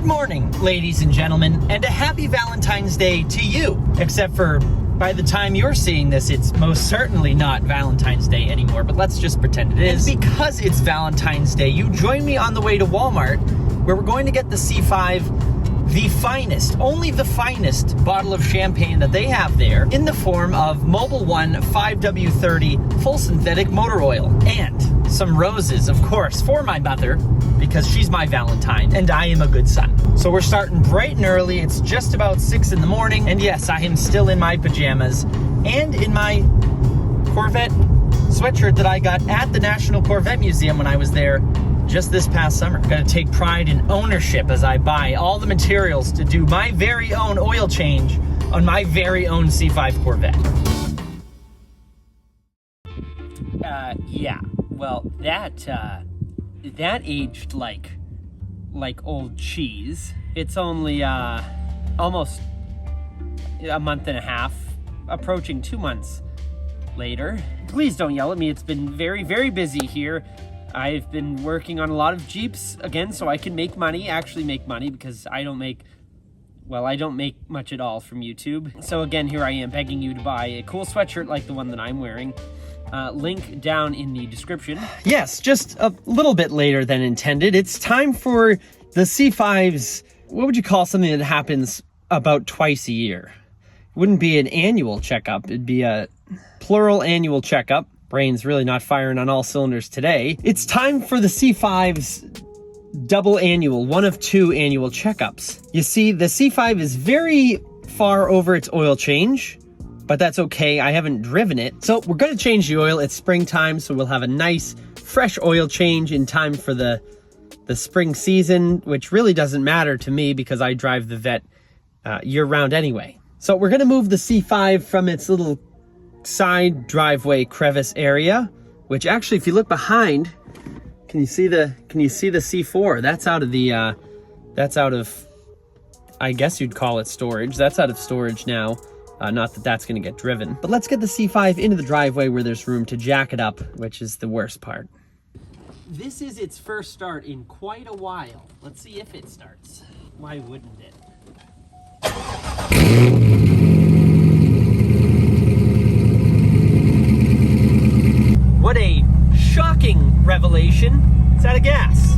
morning, ladies and gentlemen, and a happy Valentine's Day to you. Except for by the time you're seeing this, it's most certainly not Valentine's Day anymore, but let's just pretend it is. And because it's Valentine's Day, you join me on the way to Walmart, where we're going to get the C5, the finest, only the finest bottle of champagne that they have there, in the form of Mobil 1 5W30 full synthetic motor oil. And some roses, of course, for my mother, because she's my Valentine, and I am a good son. So we're starting bright and early. It's just about 6 in the morning, and yes, I am still in my pajamas, and in my Corvette sweatshirt that I got at the National Corvette Museum when I was there just this past summer. Gotta take pride in ownership as I buy all the materials to do my very own oil change on my very own C5 Corvette. Yeah. Well, that aged like old cheese. It's only almost a month and a half, approaching 2 months later. Please don't yell at me. It's been very, very busy here. I've been working on a lot of Jeeps again, so I can make money, actually make money, because I don't make much at all from YouTube. So again, here I am begging you to buy a cool sweatshirt like the one that I'm wearing. Link down in the description. Yes, just a little bit later than intended. It's time for the C5's, what would you call something that happens about twice a year? It wouldn't be an annual checkup. It'd be a plural annual checkup. Brain's really not firing on all cylinders today. It's time for the C5's double annual, one of 2 annual checkups. You see, the C5 is very far over its oil change, but that's okay. I haven't driven it. So we're gonna change the oil. It's springtime, so we'll have a nice, fresh oil change in time for the spring season, which really doesn't matter to me because I drive the Vette year-round anyway. So we're gonna move the C5 from its little side driveway crevice area, which actually, if you look behind, can you see the C4? That's out of, I guess you'd call it storage. That's out of storage now. Not that that's gonna get driven. But let's get the C5 into the driveway where there's room to jack it up, which is the worst part. This is its first start in quite a while. Let's see if it starts. Why wouldn't it? What a shocking revelation. It's out of gas.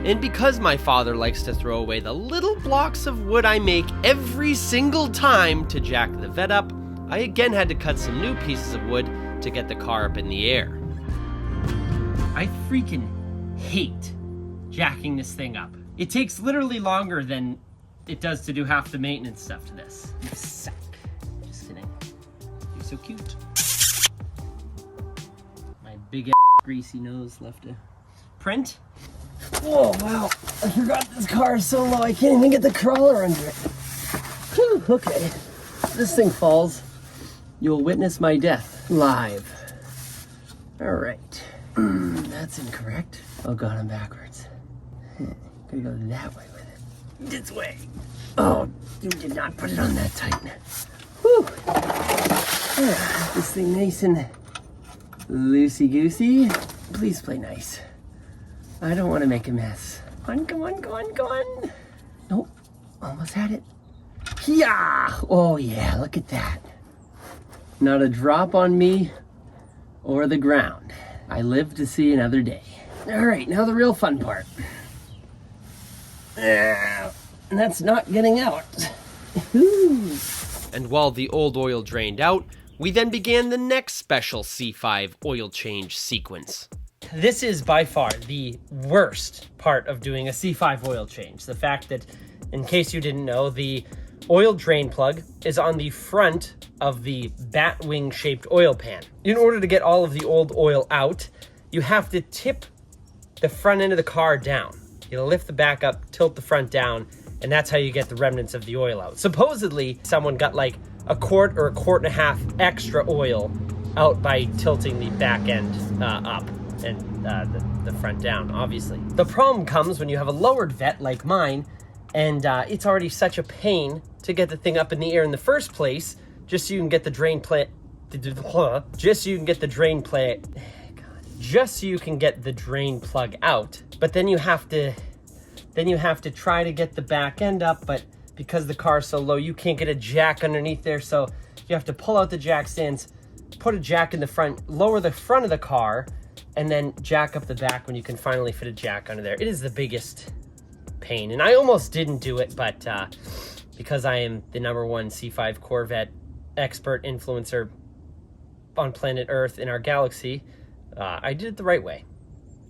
And because my father likes to throw away the little blocks of wood I make every single time to jack the Vette up, I again had to cut some new pieces of wood to get the car up in the air. I freaking hate jacking this thing up. It takes literally longer than it does to do half the maintenance stuff to this. You suck. Just kidding. You're so cute. My big ass greasy nose left a print. Oh wow, I forgot this car is so low I can't even get the crawler under it. Whew, okay, this thing falls, you'll witness my death live. All right, that's incorrect. Oh God, I'm backwards. Gotta go that way with it. This way. Oh, you did not put it on that tight. Whew. Yeah, this thing nice and loosey-goosey. Please play nice. I don't want to make a mess. Come on, come on, come on, come on. Nope, almost had it. Yeah! Oh yeah, look at that. Not a drop on me or the ground. I live to see another day. All right, now the real fun part. And that's not getting out. And while the old oil drained out, we then began the next special C5 oil change sequence. This is by far the worst part of doing a C5 oil change. The fact that, in case you didn't know, the oil drain plug is on the front of the bat wing shaped oil pan. In order to get all of the old oil out, you have to tip the front end of the car down. You lift the back up, tilt the front down, and that's how you get the remnants of the oil out. Supposedly, someone got like a quart or a quart and a half extra oil out by tilting the back end up. And the the front down, obviously. The problem comes when you have a lowered Vette like mine, and it's already such a pain to get the thing up in the air in the first place, just so you can get the drain plug, just so you can get the drain plug out. But then you have to try to get the back end up, but because the car's so low, you can't get a jack underneath there, so you have to pull out the jack stands, put a jack in the front, lower the front of the car, and then jack up the back when you can finally fit a jack under there. It is the biggest pain, and I almost didn't do it, but because I am the #1 C5 Corvette expert influencer on planet Earth in our galaxy, I did it the right way,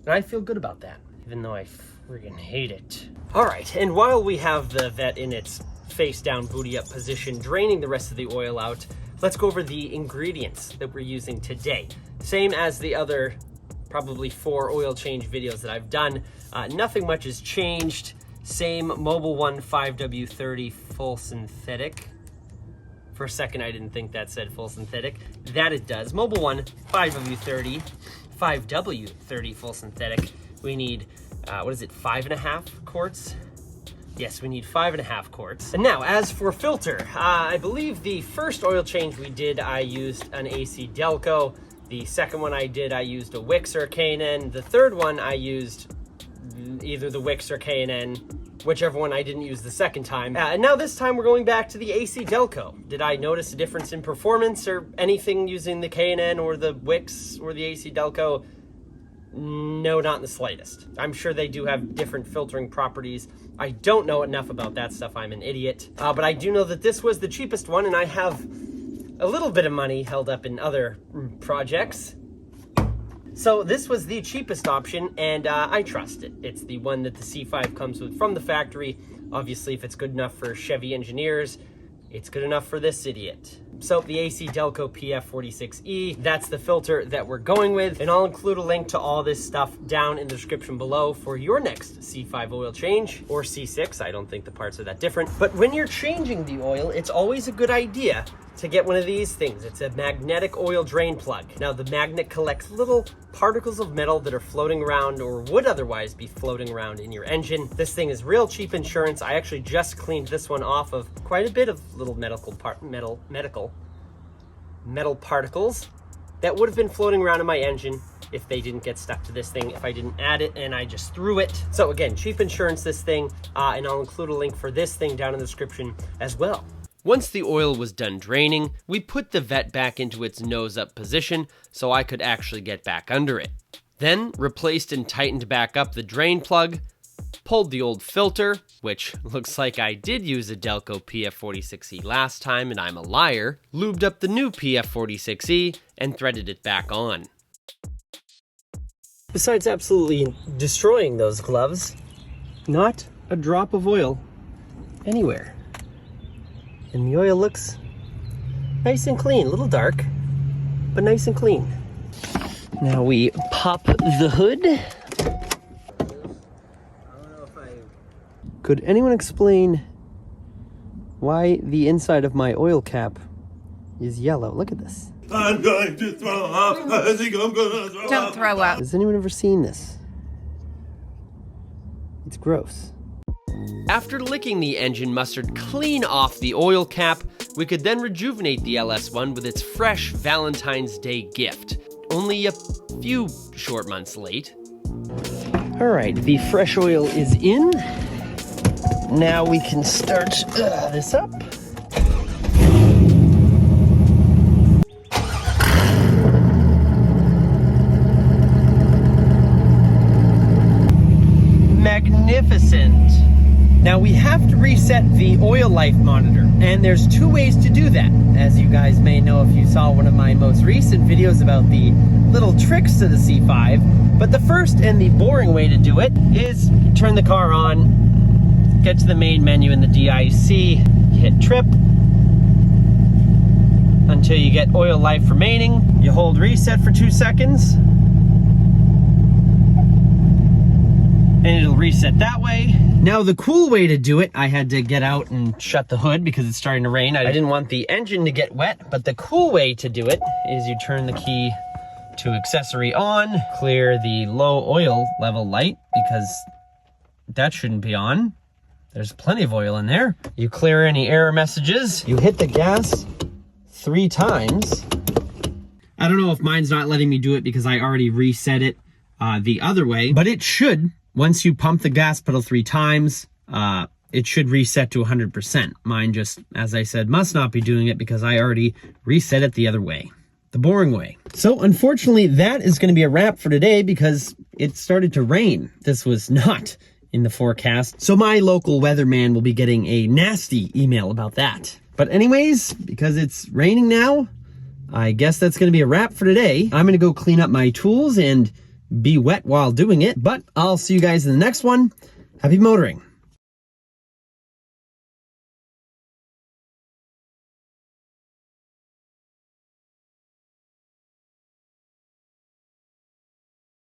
and I feel good about that, even though I friggin' hate it. All right, and while we have the Vette in its face down, booty up position, draining the rest of the oil out, let's go over the ingredients that we're using today. Same as the other probably 4 oil change videos that I've done. Nothing much has changed. Same Mobil 1 5W30 full synthetic. For a second, I didn't think that said full synthetic. That it does. Mobil 1 5W30 full synthetic. We need, 5.5 quarts? Yes, we need 5.5 quarts. And now, as for filter, I believe the first oil change we did, I used an AC Delco. The second one I did, I used a Wix or K&N. The third one, I used either the Wix or K&N, whichever one I didn't use the second time. And now this time we're going back to the AC Delco. Did I notice a difference in performance or anything using the K&N or the Wix or the AC Delco? No, not in the slightest. I'm sure they do have different filtering properties. I don't know enough about that stuff. I'm an idiot. But I do know that this was the cheapest one, and I have a little bit of money held up in other projects. So this was the cheapest option, and I trust it. It's the one that the C5 comes with from the factory. Obviously, if it's good enough for Chevy engineers, it's good enough for this idiot. So the AC Delco PF46E, that's the filter that we're going with. And I'll include a link to all this stuff down in the description below for your next C5 oil change, or C6. I don't think the parts are that different. But when you're changing the oil, it's always a good idea to get one of these things. It's a magnetic oil drain plug. Now the magnet collects little particles of metal that are floating around or would otherwise be floating around in your engine. This thing is real cheap insurance. I actually just cleaned this one off of quite a bit of little metal particles that would have been floating around in my engine if they didn't get stuck to this thing, if I didn't add it and I just threw it. So again, cheap insurance, this thing, and I'll include a link for this thing down in the description as well. Once the oil was done draining, we put the Vette back into its nose-up position so I could actually get back under it. Then replaced and tightened back up the drain plug, pulled the old filter, which looks like I did use a Delco PF46E last time and I'm a liar, lubed up the new PF46E, and threaded it back on. Besides absolutely destroying those gloves, not a drop of oil anywhere. And the oil looks nice and clean, a little dark, but nice and clean. Now we pop the hood. Could anyone explain why the inside of my oil cap is yellow? Look at this. I'm going to throw up. I think I'm going to throw up. Don't throw up. Has anyone ever seen this? It's gross. After licking the engine mustard clean off the oil cap, we could then rejuvenate the LS1 with its fresh Valentine's Day gift, only a few short months late. All right, the fresh oil is in. Now we can start this up. Magnificent. Now we have to reset the oil life monitor, and there's 2 ways to do that. As you guys may know if you saw one of my most recent videos about the little tricks to the C5, but the first and the boring way to do it is turn the car on, get to the main menu in the DIC, hit trip until you get oil life remaining. You hold reset for 2 seconds, and it'll reset that way. Now the cool way to do it, I had to get out and shut the hood because it's starting to rain. I didn't want the engine to get wet, but the cool way to do it is you turn the key to accessory on, clear the low oil level light because that shouldn't be on. There's plenty of oil in there. You clear any error messages. You hit the gas 3 times. I don't know if mine's not letting me do it because I already reset it the other way, but it should. Once you pump the gas pedal 3 times, it should reset to 100%. Mine just, as I said, must not be doing it because I already reset it the other way, the boring way. So unfortunately, that is going to be a wrap for today because it started to rain. This was not in the forecast. So my local weatherman will be getting a nasty email about that. But anyways, because it's raining now, I guess that's going to be a wrap for today. I'm going to go clean up my tools and be wet while doing it, but I'll see you guys in the next one. Happy motoring.